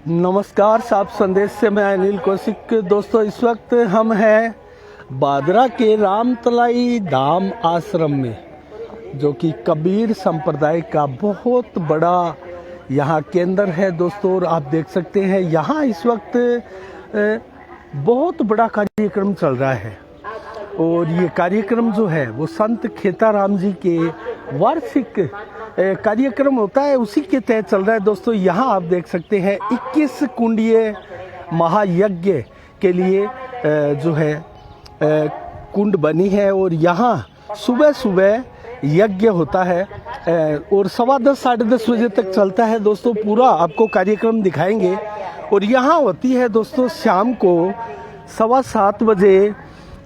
नमस्कार, साफ संदेश से मैं अनिल कौशिक। दोस्तों, इस वक्त हम हैं बादरा के रामतलाई धाम आश्रम में, जो कि कबीर संप्रदाय का बहुत बड़ा यहाँ केंद्र है दोस्तों। और आप देख सकते हैं यहाँ इस वक्त बहुत बड़ा कार्यक्रम चल रहा है। और ये कार्यक्रम जो है वो संत खेताराम जी के वार्षिक कार्यक्रम होता है, उसी के तहत चल रहा है दोस्तों। यहाँ आप देख सकते हैं 21 कुंडीय महायज्ञ के लिए जो है कुंड बनी है। और यहाँ सुबह सुबह यज्ञ होता है और 10:15 साढ़े 10 बजे तक चलता है दोस्तों। पूरा आपको कार्यक्रम दिखाएंगे। और यहाँ होती है दोस्तों शाम को 7:15 बजे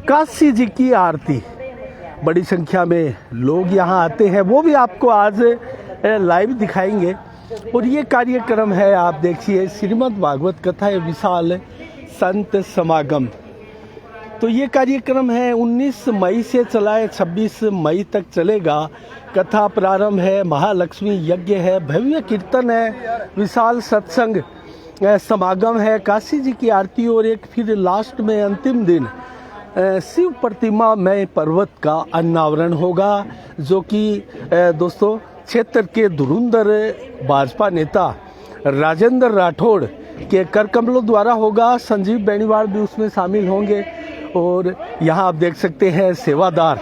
काशी जी की आरती। बड़ी संख्या में लोग यहाँ आते हैं, वो भी आपको आज लाइव दिखाएंगे। और ये कार्यक्रम है, आप देखिए, श्रीमद् भागवत कथा विशाल संत समागम। तो ये कार्यक्रम है 19 मई से चला है, 26 मई तक चलेगा। कथा प्रारंभ है, महालक्ष्मी यज्ञ है, भव्य कीर्तन है, विशाल सत्संग समागम है, काशी जी की आरती और एक फिर लास्ट में अंतिम दिन शिव प्रतिमा में पर्वत का अनावरण होगा, जो कि दोस्तों क्षेत्र के धुरंधर भाजपा नेता राजेंद्र राठौड़ के कर कमलों द्वारा होगा। संजीव बेनीवाल भी उसमें शामिल होंगे। और यहाँ आप देख सकते हैं सेवादार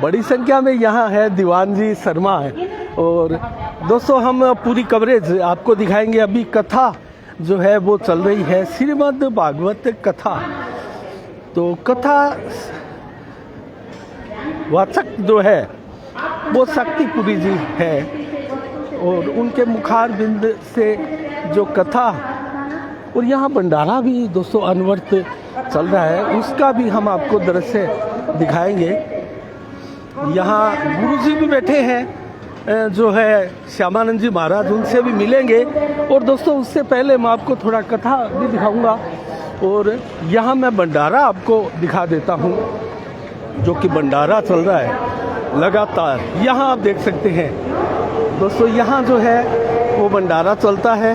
बड़ी संख्या में यहाँ है, दीवान जी शर्मा है। और दोस्तों हम पूरी कवरेज आपको दिखाएंगे। अभी कथा जो है वो चल रही है, श्रीमद् भागवत कथा। तो कथा वाचक जो है वो शक्तिपुरी जी है और उनके मुखार बिंद से जो कथा, और यहाँ भंडारा भी दोस्तों अनवरत चल रहा है, उसका भी हम आपको दृश्य दिखाएंगे। यहाँ गुरु जी भी बैठे हैं जो है श्यामानंद जी महाराज, उनसे भी मिलेंगे। और दोस्तों उससे पहले मैं आपको थोड़ा कथा भी दिखाऊंगा। और यहाँ मैं भंडारा आपको दिखा देता हूँ, जो कि भंडारा चल रहा है लगातार। यहाँ आप देख सकते हैं दोस्तों, यहाँ जो है वो भंडारा चलता है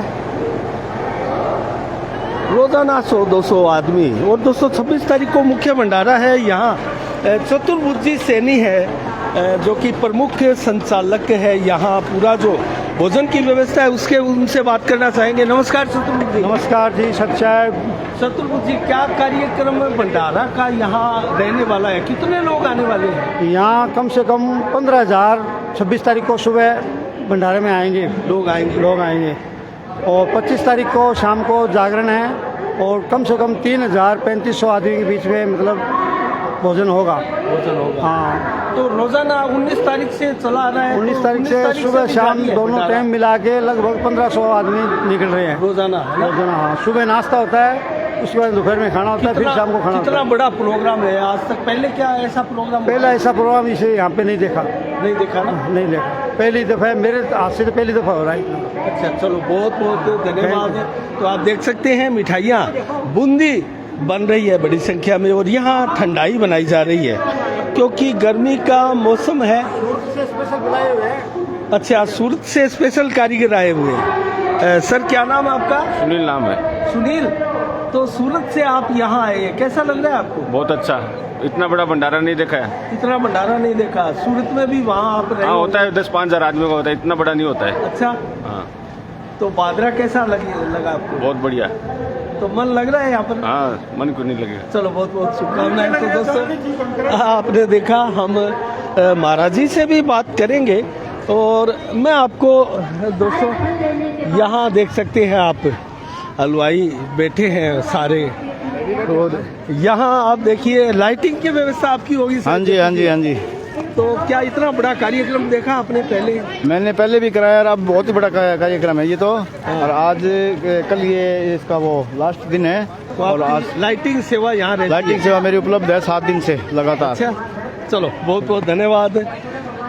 रोजाना 100-200 आदमी। और दोस्तों 26 तारीख को मुख्य भंडारा है। यहाँ चतुर्भुजी सैनी है जो कि प्रमुख संचालक है। यहाँ पूरा जो भोजन की व्यवस्था है उसके उनसे बात करना चाहेंगे। नमस्कार चतुर्भुज जी। नमस्कार जी, सच्चाई। चतुर्भुज जी, क्या कार्यक्रम भंडारा का यहाँ रहने वाला है? कितने लोग आने वाले हैं? यहाँ कम से कम 15,000 26 तारीख को सुबह भंडारे में आएंगे। लोग आएंगे। और 25 तारीख को शाम को जागरण है और कम से कम 3,000-3,500 आदमी के बीच में मतलब भोजन होगा। हाँ, तो रोजाना 19 तारीख से चला आ रहा है। 19 तारीख से सुबह शाम दोनों टाइम मिला के लगभग 1500 आदमी निकल रहे हैं रोजाना। हाँ, सुबह नाश्ता होता है, उसके बाद दोपहर में खाना होता है, फिर शाम को खाना होता है। कितना बड़ा प्रोग्राम है आज तक? पहले क्या ऐसा प्रोग्राम? पहला ऐसा प्रोग्राम इसे यहाँ पे नहीं देखा ना? नहीं देखा, पहली दफ़ा मेरे हाथ से तो पहली दफ़ा हो रहा है। अच्छा, चलो बहुत बहुत धन्यवाद। तो आप देख सकते हैं मिठाइयाँ बूंदी बन रही है बड़ी संख्या में। और यहाँ ठंडाई बनाई जा रही है क्योंकि गर्मी का मौसम है। स्पेशल बुलाए हुए हैं। अच्छा, सूरत से स्पेशल कारीगर आए हुए हैं। सर क्या नाम है आपका? सुनील नाम है। सुनील, तो सूरत से आप यहाँ आए हैं, कैसा लग रहा है आपको? बहुत अच्छा, इतना बड़ा भंडारा नहीं देखा है। इतना भंडारा नहीं देखा सूरत में भी? वहाँ आप रहे? हाँ, होता है 10-5 आदमियों का होता है, इतना बड़ा नहीं होता है। अच्छा, हाँ। तो बादरा कैसा लगा आपको? बहुत बढ़िया। तो मन लग रहा है यहाँ पर? हाँ, मन को नहीं लगेगा। चलो बहुत बहुत शुभकामनाएं। तो दोस्तों आपने देखा, हम महाराज जी से भी बात करेंगे। और मैं आपको दोस्तों यहाँ देख सकते हैं, आप हलवाई बैठे हैं सारे। और यहाँ आप देखिए लाइटिंग की व्यवस्था आपकी होगी। हाँ जी। तो क्या इतना बड़ा कार्यक्रम देखा आपने पहले? मैंने पहले भी कराया और अब बहुत ही बड़ा कार्यक्रम है ये तो। और आज कल ये इसका वो लास्ट दिन है। तो और आज लाइटिंग सेवा यहाँ रहती है? लाइटिंग सेवा मेरी उपलब्ध है 7 दिन से लगातार। अच्छा, चलो बहुत बहुत धन्यवाद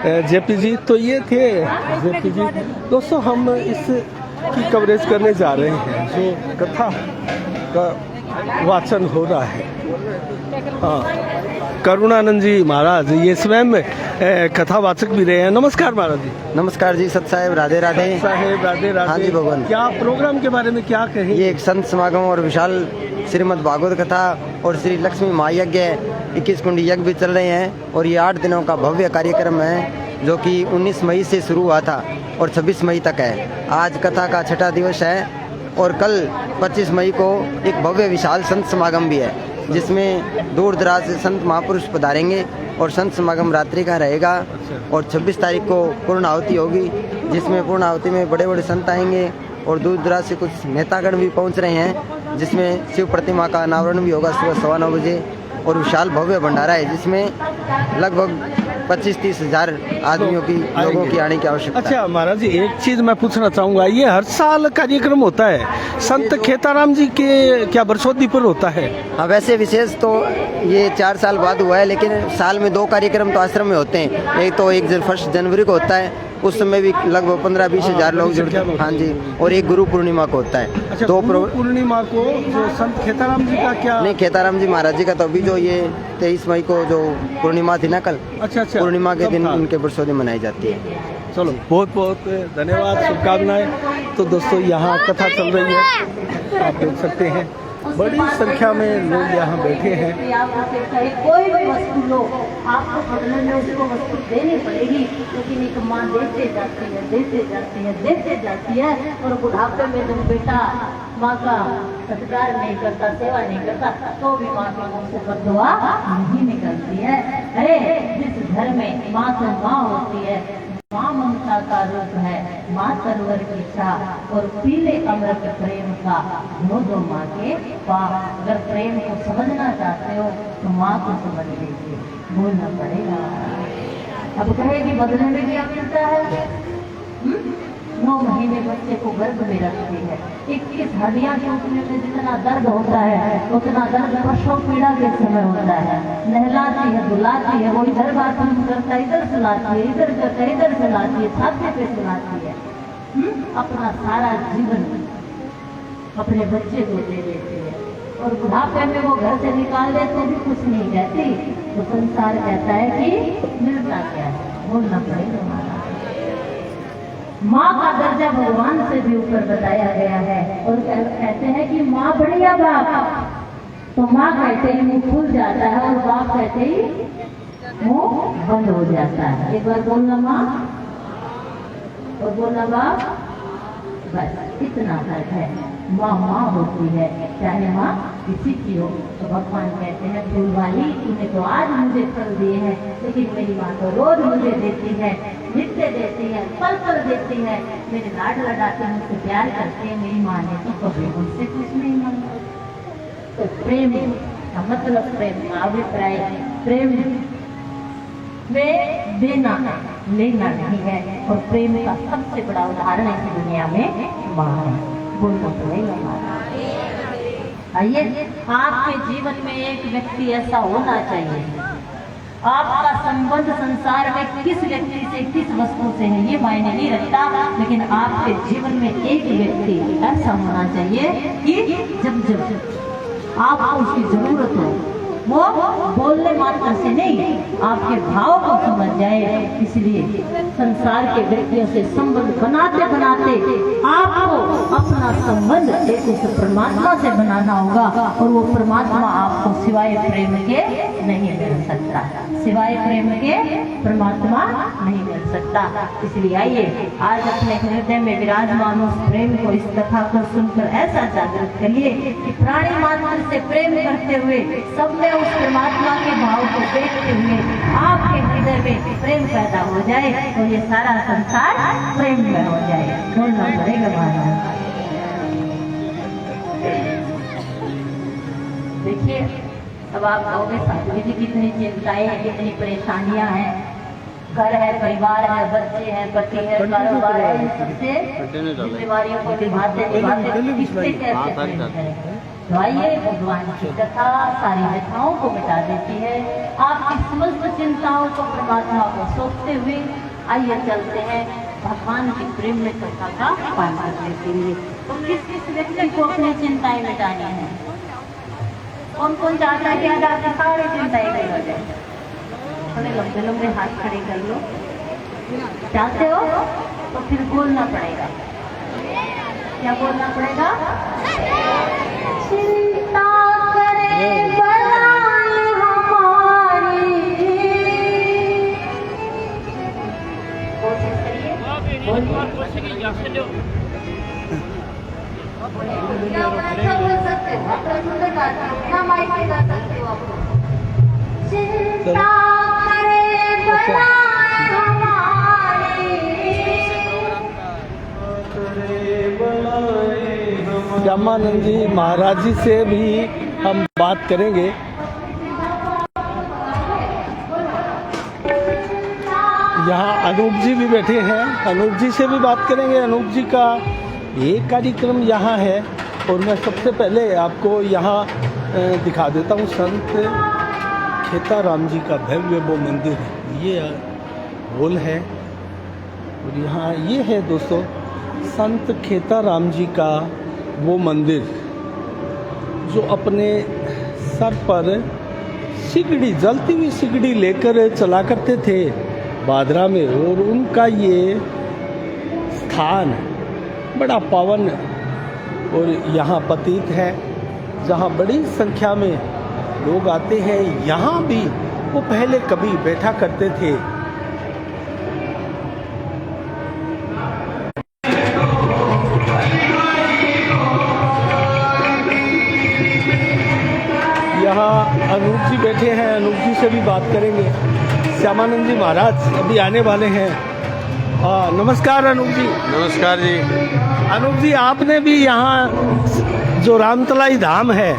जेपी जी। तो ये थे जेपी जी। दोस्तों हम इस की कवरेज करने जा रहे हैं, जो कथा का वाचन हो रहा है। हाँ, करुणानंद जी महाराज ये स्वयं कथावाचक भी रहे हैं। नमस्कार महाराज जी। नमस्कार जी, सत साहेब, राधे राधे। साहेब राधे राधे। हाँ जी भगवान। क्या प्रोग्राम के बारे में क्या कहें? ये एक संत समागम और विशाल श्रीमद् भागवत कथा और श्री लक्ष्मी महायज्ञ 21 कुंडी यज्ञ भी चल रहे हैं और ये 8 दिनों का भव्य कार्यक्रम है जो कि 19 मई से शुरू हुआ था और 26 मई तक है। आज कथा का 6ठा दिवस है और कल 25 मई को एक भव्य विशाल संत समागम भी है जिसमें दूर दराज से संत महापुरुष पधारेंगे और संत समागम रात्रि का रहेगा। और 26 तारीख को पूर्ण आहुति होगी जिसमें पूर्ण आहुति में बड़े बड़े संत आएंगे और दूर दराज से कुछ नेतागण भी पहुंच रहे हैं जिसमें शिव प्रतिमा का अनावरण भी होगा सुबह 9:15 बजे और विशाल भव्य भंडारा है जिसमें लगभग 25-30 हज़ार आदमियों की लोगों की आने की आवश्यकता है। अच्छा महाराज जी, एक चीज मैं पूछना चाहूंगा, ये हर साल कार्यक्रम होता है संत खेताराम जी के क्या वर्षोत्सव पर होता है? हाँ, वैसे विशेष तो ये 4 साल बाद हुआ है लेकिन साल में 2 कार्यक्रम तो आश्रम में होते हैं। एक तो 1 जनवरी को होता है, उस समय भी लगभग 15-20 हज़ार लोग जुड़ते हैं। हाँ जी, और एक गुरु पूर्णिमा को होता है। अच्छा, दो गुरु पूर्णिमा को जो संत खेताराम जी का क्या? नहीं, खेताराम जी महाराज जी का तो अभी जो ये 23 मई को जो पूर्णिमा थी ना कल, अच्छा पूर्णिमा के दिन उनके वर्षोत्सव मनाई जाती है। चलो, बहुत बहुत धन्यवाद, शुभकामनाएं। तो दोस्तों यहाँ कथा चल रही है, आप देख सकते हैं बड़ी संख्या में लोग यहाँ बैठे हैं। कोई भी वस्तु लो, आपको बदले में उसको वस्तु देनी पड़ेगी, लेकिन एक माँ देते जाती है, देते जाती है, देते जाती है और बुढ़ापे में जब बेटा माँ का सत्कार नहीं करता, सेवा नहीं करता, तो भी माँ के मुँह से बददुआ नहीं निकलती है। अरे जिस घर में माँ तो माँ होती है, माँ ममता का रूप है, माँ सरवर की छाप और पीले अमृत प्रेम का दो माँ के पास। अगर प्रेम को समझना चाहते हो तो माँ को समझ लीजिए, बोलना पड़ेगा। अब कहेगी बदले में क्या मिलता है? 9 महीने बच्चे को गर्भ में रखती है, 21 हड्डियां टूटने में जितना दर्द होता है उतना दर्द प्रसव पीड़ा के समय होता है। नहलाती है, धुलाती है, वो इधर बाथरूम करता है, इधर सुलाती है, इधर करता है, इधर सुलाती है, छाते पे सुलाती है। अपना सारा जीवन अपने बच्चे को दे देती है और बुढ़ापे में वो घर से निकाल दे तो भी कुछ नहीं कहती। तो संसार कहता है कि मिलता क्या है, बोलना पड़ेगा। माँ का दर्जा भगवान से भी ऊपर बताया गया है और कहते हैं कि माँ बढ़िया बाप, तो माँ कहते ही मुंह खुल जाता है और बाप कहते ही मुंह बंद हो जाता है। एक बार बोलना माँ और बोलना बाप, बस इतना फर्क है। माँ माँ होती है, चाहे माँ किसी की हो। तो भगवान कहते हैं फूल वाली, तूने तो आज मुझे फल दिए हैं, लेकिन मेरी माँ तो रोज मुझे देती है, नित्य देती है, पल पल देती है, मेरे लाड लड़ाते हैं, मुझसे प्यार करते हैं। मेरी माँ ने तो कभी मुझसे कुछ नहीं मांगा। तो प्रेम का मतलब, प्रेम का अभिप्राय, प्रेम में देना लेना नहीं है और प्रेम का सबसे बड़ा उदाहरण इस दुनिया में माँ है। बोलना पड़ेगा माँ। आइए, आपके जीवन में एक व्यक्ति ऐसा होना चाहिए, आपका संबंध संसार में किस व्यक्ति से, किस वस्तु से है ये मायने नहीं रखता, लेकिन आपके जीवन में एक व्यक्ति ऐसा होना चाहिए कि जब जब आपको उसकी जरूरत हो वो बोलने मात्र से नहीं, आपके भाव को समझ जाए। इसलिए संसार के व्यक्तियों से संबंध बनाते बनाते आपको अपना संबंध एक उस परमात्मा से बनाना होगा और वो परमात्मा आपको सिवाय प्रेम के नहीं मिल सकता, सिवाय प्रेम के परमात्मा नहीं मिल सकता। इसलिए आइए आज अपने हृदय में विराजमान उस प्रेम को, इस कथा को सुनकर ऐसा जागृत करिए कि प्राणी मात्र से प्रेम करते हुए सब में उस परमात्मा के भाव को देखते हुए आपके हृदय में प्रेम पैदा हो जाए और ये सारा संसार प्रेम में हो जाए। बोलना पड़ेगा महाराज। देखिए, अब आप कहोगे साधु जी कितनी चिंताएं हैं, कितनी परेशानियां हैं, घर है, परिवार है, बच्चे हैं, पति है, कारोबार है, सबसे जिम्मेवारियों को निभाते निभाते किससे कैसे करेंगे। तो आइए, भगवान की कथा सारी व्यथाओं को मिटा देती है, आपकी समस्त चिंताओं को परमात्मा को सौंपते हुए आइए चलते हैं भगवान की प्रेम में कथा का पालन करने के लिए। तो किस किस व्यक्ति को अपनी चिंताएं मिटानी है? कौन कौन चाहता है कि आज आपकी सारी चिंता एक हो जाए? थोड़े लंबे लंबे हाथ खड़े कर लो। चाहते हो तो फिर बोलना पड़ेगा। क्या बोलना पड़ेगा? चिंता करे बनाए हमारी। कोशिश करिए। क्या अच्छा बोल सकते हो? अपना सुंदर गाते हो, क्या माइक में गा सकते हो आप? चिंता करे बनाए हमारी। श्यामानंद जी महाराज जी से भी हम बात करेंगे। यहाँ अनूप जी भी बैठे हैं, अनूप जी से भी बात करेंगे। अनूप जी का ये कार्यक्रम यहाँ है और मैं सबसे पहले आपको यहाँ दिखा देता हूँ संत खेताराम जी का भव्य वो मंदिर। ये हॉल है और यहाँ ये है दोस्तों संत खेताराम जी का वो मंदिर जो अपने सर पर सिगड़ी, जलती हुई सिगड़ी लेकर चला करते थे बादरा में, और उनका ये स्थान बड़ा पावन और यहाँ पतित है, जहाँ बड़ी संख्या में लोग आते हैं। यहाँ भी वो पहले कभी बैठा करते थे। यहाँ अनूप जी बैठे हैं, अनूप जी से भी बात करेंगे। श्यामानंद जी महाराज अभी आने वाले हैं। नमस्कार अनूप जी। नमस्कार जी। अनूप जी, आपने भी यहाँ जो रामतलाई धाम है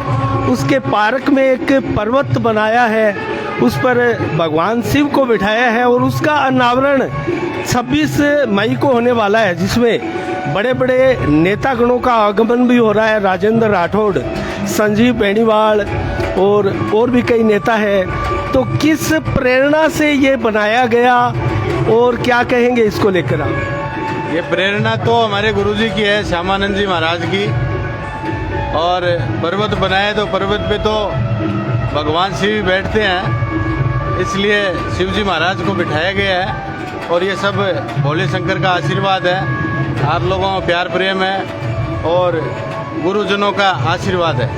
उसके पार्क में एक पर्वत बनाया है, उस पर भगवान शिव को बिठाया है और उसका अनावरण 26 मई को होने वाला है, जिसमें बड़े बड़े नेतागणों का आगमन भी हो रहा है। राजेंद्र राठौड़, संजीव बेनीवाल और भी कई नेता हैं। तो किस प्रेरणा से ये बनाया गया और क्या कहेंगे इसको लेकर आप? ये प्रेरणा तो हमारे गुरुजी की है, श्यामानंद जी महाराज की। और पर्वत बनाए तो पर्वत पे तो भगवान शिव बैठते हैं, इसलिए शिव जी महाराज को बिठाया गया है। और ये सब भोले शंकर का आशीर्वाद है, आप लोगों का प्यार प्रेम है और गुरुजनों का आशीर्वाद है।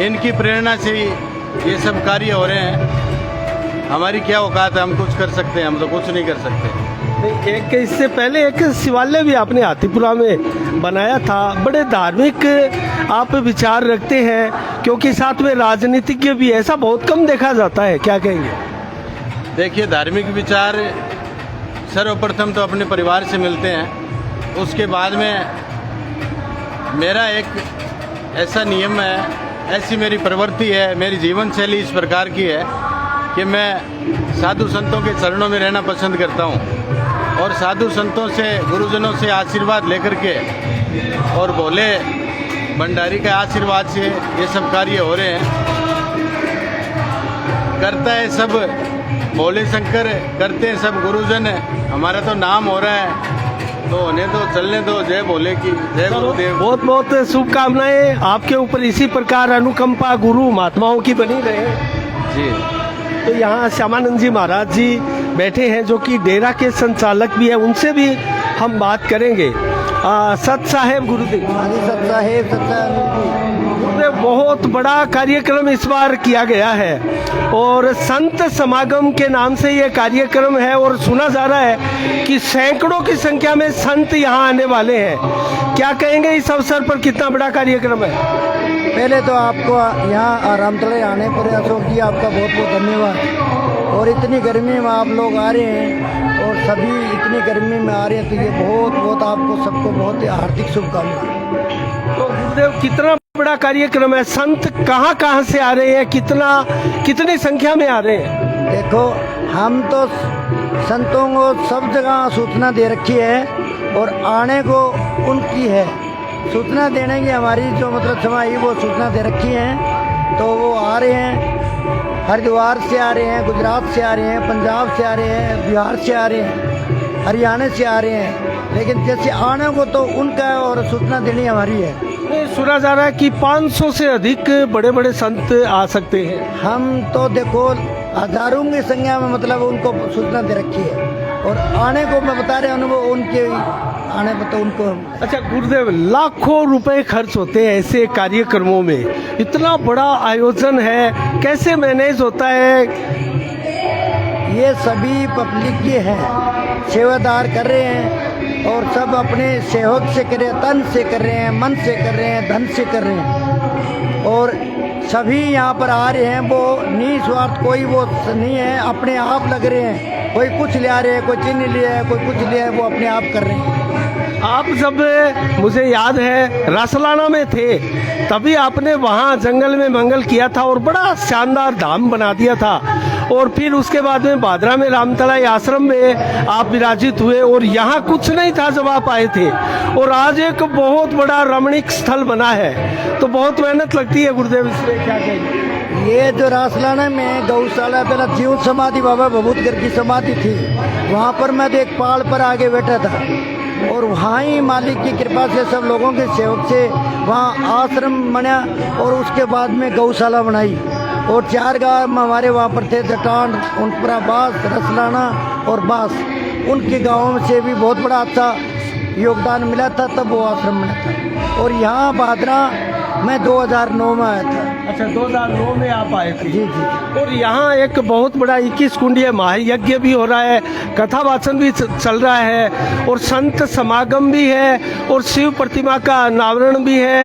इनकी प्रेरणा से ही ये सब कार्य हो रहे हैं। हमारी क्या औकात है, हम कुछ कर सकते हैं? हम तो कुछ नहीं कर सकते। एक इससे पहले एक शिवालय भी आपने हाथीपुरा में बनाया था। बड़े धार्मिक आप विचार रखते हैं, क्योंकि साथ में राजनीतिज्ञ भी, ऐसा बहुत कम देखा जाता है, क्या कहेंगे? देखिए, धार्मिक विचार सर्वप्रथम तो अपने परिवार से मिलते हैं, उसके बाद में मेरा एक ऐसा नियम है, ऐसी मेरी प्रवृत्ति है, मेरी जीवन शैली इस प्रकार की है कि मैं साधु संतों के चरणों में रहना पसंद करता हूँ और साधु संतों से, गुरुजनों से आशीर्वाद लेकर के और भोले भंडारी के आशीर्वाद से ये सब कार्य हो रहे हैं। करता है सब भोले शंकर, करते हैं सब गुरुजन। हमारा तो नाम हो रहा है, तो होने दो, चलने दो। जय भोले की जय, गुरुदेव। बहुत बहुत शुभकामनाएं आपके ऊपर। इसी प्रकार अनुकंपा गुरु महात्माओं की बनी रहे जी। तो यहाँ श्यामानंद जी महाराज जी बैठे हैं, जो कि डेरा के संचालक भी हैं, उनसे भी हम बात करेंगे। सत साहेब गुरुदेव। सत साहेब, गुरुदेव, बहुत बड़ा कार्यक्रम इस बार किया गया है और संत समागम के नाम से ये कार्यक्रम है और सुना जा रहा है कि सैकड़ों की संख्या में संत यहाँ आने वाले हैं। क्या कहेंगे इस अवसर पर, कितना बड़ा कार्यक्रम है? पहले तो आपको यहाँ रामतलाई आने पर अशोक जी आपका बहुत बहुत धन्यवाद। और इतनी गर्मी में आप लोग आ रहे हैं और सभी इतनी गर्मी में आ रहे हैं, तो ये बहुत बहुत आपको सबको बहुत हार्दिक शुभकामनाएं। तो गुरुदेव, कितना बड़ा कार्यक्रम है, संत कहाँ कहाँ से आ रहे हैं, कितनी संख्या में आ रहे हैं? देखो, हम तो संतों को सब जगह सूचना दे रखी है और आने को उनकी है। सूचना देने की हमारी जो मतलब समाई वो सूचना दे रखी है, तो वो आ रहे हैं। हरिद्वार से आ रहे हैं, गुजरात से आ रहे हैं, पंजाब से आ रहे हैं, बिहार से आ रहे हैं, हरियाणा से आ रहे हैं। लेकिन जैसे आने को तो उनका है और सूचना देनी हमारी है। सुना जा रहा है कि 500 से अधिक बड़े बड़े संत आ सकते हैं। हम तो देखो हजारों की संख्या में मतलब उनको सूचना दे रखी है, और आने को मैं बता रहा हूँ वो उनके आने पर तो उनको। अच्छा गुरुदेव, लाखों रुपए खर्च होते हैं ऐसे कार्यक्रमों में, इतना बड़ा आयोजन है, कैसे मैनेज होता है? ये सभी पब्लिक के हैं, सेवादार कर रहे हैं, और सब अपने सहयोग से कर रहे हैं, तन से कर रहे हैं, मन से कर रहे हैं, धन से कर रहे हैं, और सभी यहाँ पर आ रहे हैं। वो निस्वार्थ कोई वो नहीं है, अपने आप लग रहे हैं। कोई कुछ ले आ रहे हैं, कोई चीनी लिया है, कोई कुछ लिया है, वो अपने आप कर रहे हैं। आप जब, मुझे याद है, रासलाना में थे, तभी आपने वहाँ जंगल में मंगल किया था और बड़ा शानदार धाम बना दिया था, और फिर उसके बाद में बादरा में रामतलाई आश्रम में आप विराजित हुए, और यहाँ कुछ नहीं था जब आप आए थे, और आज एक बहुत बड़ा रमणीक स्थल बना है। तो बहुत मेहनत लगती है गुरुदेव, इसमें क्या कहेंगे? ये जो रासलाना में गौशाला पहला जीवन समाधि बाबा भभूतकर की समाधि थी, वहाँ पर मैं तो एक पहाड़ पर आगे बैठा था, और वहाँ ही मालिक की कृपा से सब लोगों के सहयोग से वहाँ आश्रम बना, और उसके बाद में गौशाला बनाई, और 4 गाँव हमारे वहाँ पर थे, जटान, उनपुरा, बास, रसलाना और बास। उनके गाँवों से भी बहुत बड़ा अच्छा योगदान मिला था, तब वो आश्रम बना था। और यहाँ बादरा मैं 2009 में आया था। अच्छा, 2009 में आप आए थे? जी जी। और यहाँ एक बहुत बड़ा 21 कुंडीय महायज्ञ भी हो रहा है, कथा वाचन भी चल रहा है, और संत समागम भी है, और शिव प्रतिमा का अनावरण भी है।